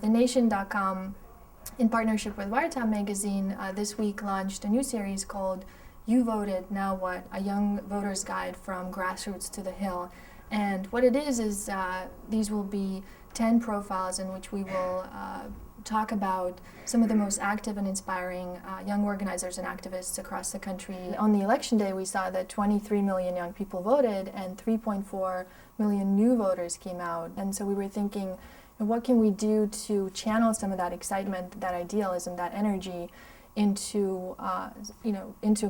TheNation.com, in partnership with Wiretap Magazine, this week launched a new series called You Voted, Now What? A Young Voter's Guide from Grassroots to the Hill. And what it is these will be 10 profiles in which we will talk about some of the most active and inspiring young organizers and activists across the country. On the election day, we saw that 23 million young people voted and 3.4 million new voters came out. And so we were thinking, what can we do to channel some of that excitement, that idealism, that energy into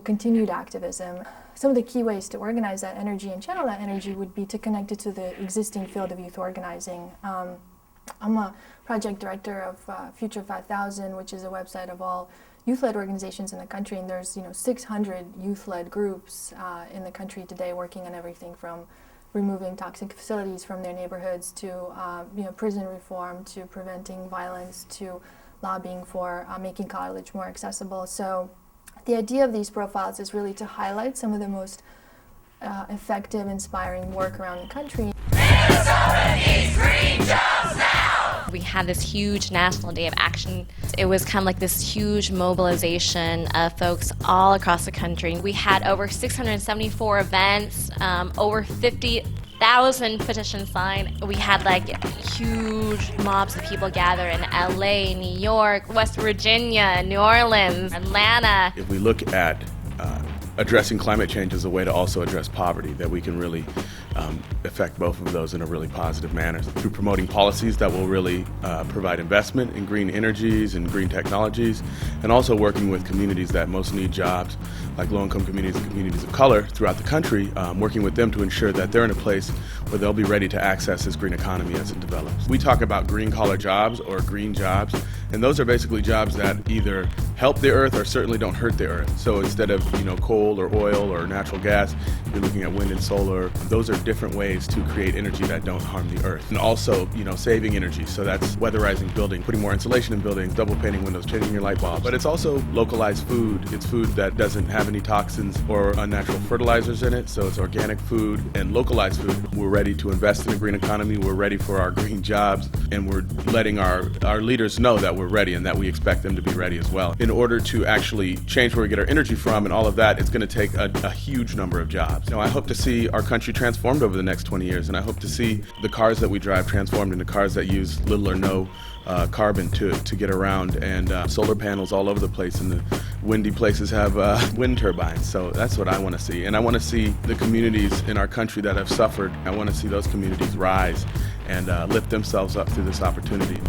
continued activism? Some of the key ways to organize that energy and channel that energy would be to connect it to the existing field of youth organizing. I'm a project director of Future 5000, which is a website of all youth-led organizations in the country, and there's 600 youth-led groups in the country today working on everything from removing toxic facilities from their neighborhoods to prison reform, to preventing violence, to lobbying for making college more accessible. So the idea of these profiles is really to highlight some of the most effective, inspiring work around the country. Minnesota needs green jobs now! We had this huge National Day of Action. It was kind of like this huge mobilization of folks all across the country. We had over 674 events, over 50,000 petitions signed. We had like huge mobs of people gather in LA, New York, West Virginia, New Orleans, Atlanta. If we look at addressing climate change as a way to also address poverty, that we can really affect both of those in a really positive manner through promoting policies that will really provide investment in green energies and green technologies, and also working with communities that most need jobs, like low-income communities and communities of color throughout the country, working with them to ensure that they're in a place where they'll be ready to access this green economy as it develops. We talk about green-collar jobs or green jobs, and those are basically jobs that either help the earth or certainly don't hurt the earth. So instead of coal or oil or natural gas, you're looking at wind and solar. Those are different ways to create energy that don't harm the earth. And also, saving energy. So that's weatherizing buildings, putting more insulation in buildings, double painting windows, changing your light bulbs. But it's also localized food. It's food that doesn't have any toxins or unnatural fertilizers in it. So it's organic food and localized food. We're ready to invest in a green economy. We're ready for our green jobs. And we're letting our leaders know that we're ready and that we expect them to be ready as well. In order to actually change where we get our energy from and all of that, it's going to take a huge number of jobs. I hope to see our country transformed over the next 20 years, and I hope to see the cars that we drive transformed into cars that use little or no carbon to get around, and solar panels all over the place, and the windy places have wind turbines. So that's what I want to see. And I want to see the communities in our country that have suffered, I want to see those communities rise and lift themselves up through this opportunity.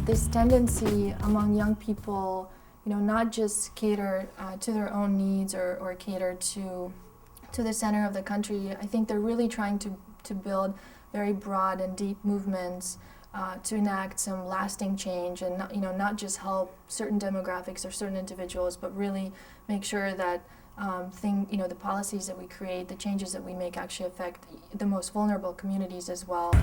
This tendency among young people, not just cater to their own needs or cater to the center of the country. I think they're really trying to build very broad and deep movements to enact some lasting change, and not just help certain demographics or certain individuals, but really make sure that the policies that we create, the changes that we make, actually affect the most vulnerable communities as well.